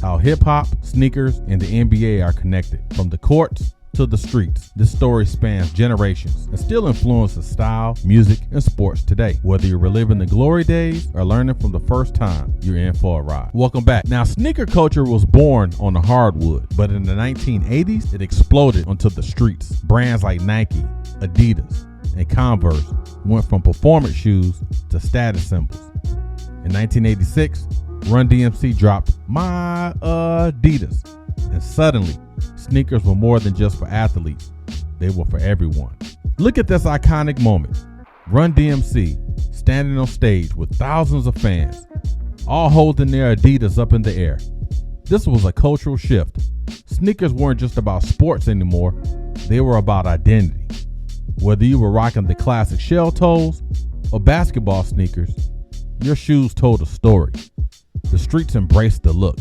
how hip-hop, sneakers, and the NBA are connected. From the courts to the streets, this story spans generations and still influences style, music, and sports today. Whether you're reliving the glory days or learning from the first time, you're in for a ride. Welcome back. Now, sneaker culture was born on the hardwood, but in the 1980s, it exploded onto the streets. Brands like Nike, Adidas, and Converse went from performance shoes to status symbols. In 1986, Run DMC dropped My Adidas, and suddenly, sneakers were more than just for athletes. They were for everyone. Look at this iconic moment. Run DMC standing on stage with thousands of fans, all holding their Adidas up in the air. This was a cultural shift. Sneakers weren't just about sports anymore. They were about identity. Whether you were rocking the classic shell toes or basketball sneakers, your shoes told a story. The streets embraced the look,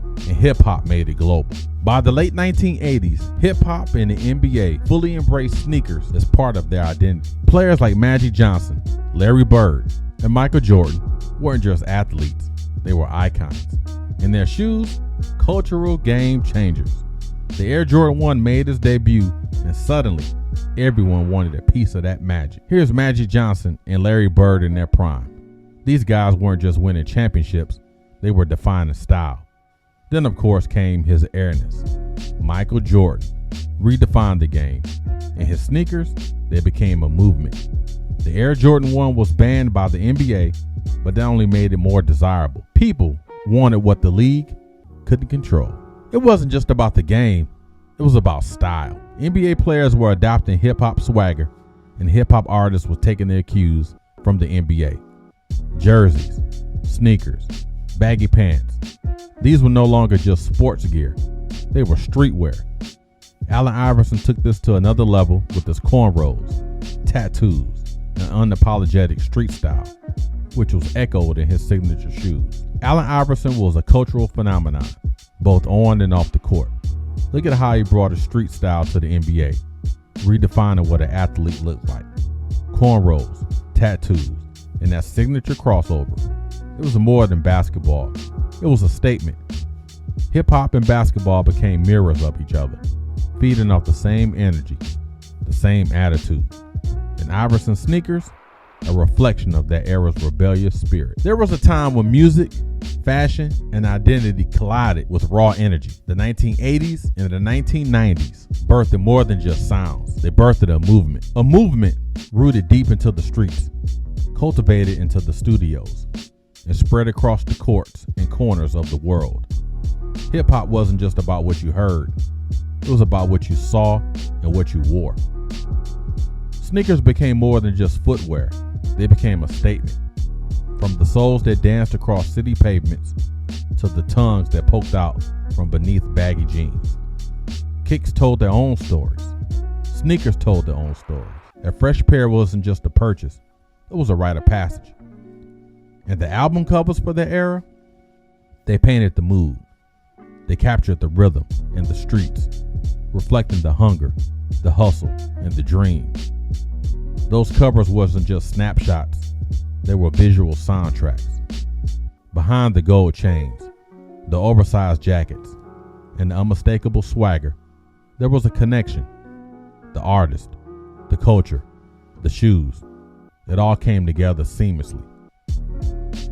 and hip-hop made it global. By the late 1980s, hip-hop and the NBA fully embraced sneakers as part of their identity. Players like Magic Johnson, Larry Bird, and Michael Jordan weren't just athletes, they were icons. And their shoes, cultural game changers. The Air Jordan 1 made its debut, and suddenly, everyone wanted a piece of that magic. Here's Magic Johnson and Larry Bird in their prime. These guys weren't just winning championships, they were defining style. Then, of course, came his airness. Michael Jordan redefined the game, and his sneakers, they became a movement. The Air Jordan 1 was banned by the NBA, but that only made it more desirable. People wanted what the league couldn't control. It wasn't just about the game, it was about style. NBA players were adopting hip-hop swagger, and hip-hop artists were taking their cues from the NBA. Jerseys, sneakers, baggy pants. These were no longer just sports gear, they were streetwear. Allen Iverson took this to another level with his cornrows, tattoos, and unapologetic street style, which was echoed in his signature shoes. Allen Iverson was a cultural phenomenon, both on and off the court. Look at how he brought his street style to the NBA, redefining what an athlete looked like. Cornrows, tattoos, and that signature crossover. It was more than basketball. It was a statement. Hip-hop and basketball became mirrors of each other, feeding off the same energy, the same attitude. And Iverson's sneakers, a reflection of that era's rebellious spirit. There was a time when music, fashion, and identity collided with raw energy. The 1980s and the 1990s birthed more than just sounds. They birthed a movement rooted deep into the streets, cultivated into the studios, and spread across the courts and corners of the world. Hip-hop wasn't just about what you heard, it was about what you saw and what you wore. Sneakers became more than just footwear, they became a statement. From the soles that danced across city pavements to the tongues that poked out from beneath baggy jeans. Kicks told their own stories. Sneakers told their own stories. A fresh pair wasn't just a purchase, it was a rite of passage. And the album covers for that era, they painted the mood. They captured the rhythm and the streets, reflecting the hunger, the hustle, and the dream. Those covers wasn't just snapshots, they were visual soundtracks. Behind the gold chains, the oversized jackets, and the unmistakable swagger, there was a connection. The artist, the culture, the shoes, it all came together seamlessly.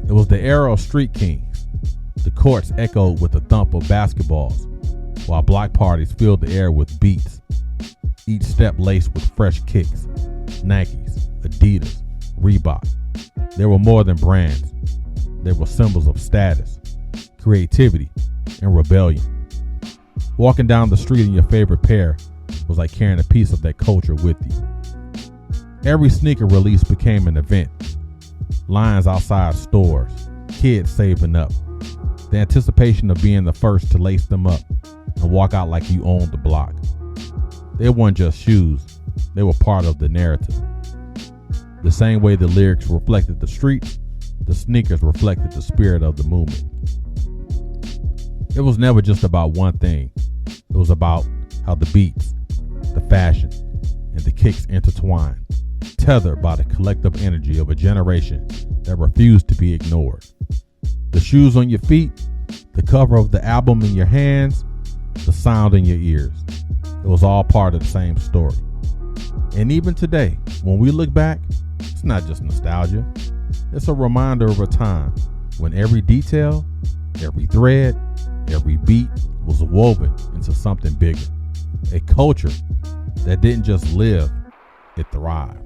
It was the era of street kings. The courts echoed with the thump of basketballs, while block parties filled the air with beats, each step laced with fresh kicks. Nikes, Adidas, Reebok. They were more than brands. They were symbols of status, creativity, and rebellion. Walking down the street in your favorite pair was like carrying a piece of that culture with you. Every sneaker release became an event. Lines outside stores, kids saving up, the anticipation of being the first to lace them up and walk out like you owned the block. They weren't just shoes, they were part of the narrative. The same way the lyrics reflected the streets, the sneakers reflected the spirit of the movement. It was never just about one thing. It was about how the beats, the fashion, and the kicks intertwined, tethered by the collective energy of a generation that refused to be ignored. The shoes on your feet, The cover of the album in your hands, the sound in your ears. It was all part of the same story. And even today, when we look back, it's not just nostalgia. It's a reminder of a time when every detail, every thread, every beat was woven into something bigger. A culture that didn't just live, it thrived.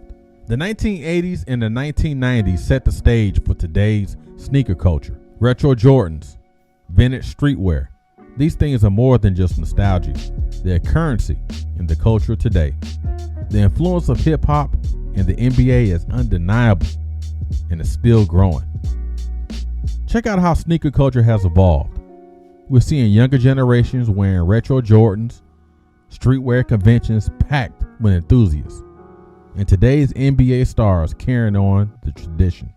The 1980s and the 1990s set the stage for today's sneaker culture. Retro Jordans, vintage streetwear. These things are more than just nostalgia. They're currency in the culture today. The influence of hip hop and the NBA is undeniable and is still growing. Check out how sneaker culture has evolved. We're seeing younger generations wearing retro Jordans, streetwear conventions packed with enthusiasts, and today's NBA stars carrying on the tradition.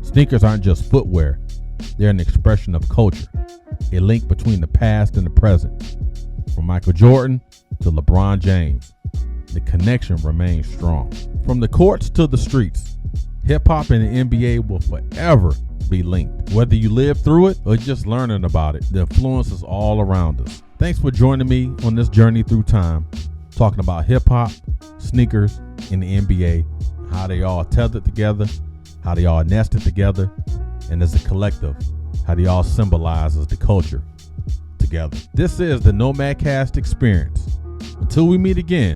Sneakers aren't just footwear, they're an expression of culture, a link between the past and the present. From Michael Jordan to LeBron James, the connection remains strong. From the courts to the streets, hip hop and the NBA will forever be linked. Whether you live through it or just learning about it, the influence is all around us. Thanks for joining me on this journey through time, talking about hip hop, sneakers, and the NBA, how they all tethered together, how they all nested together, and as a collective, how they all symbolize as the culture together. This is the Nomad Cast Experience. Until we meet again.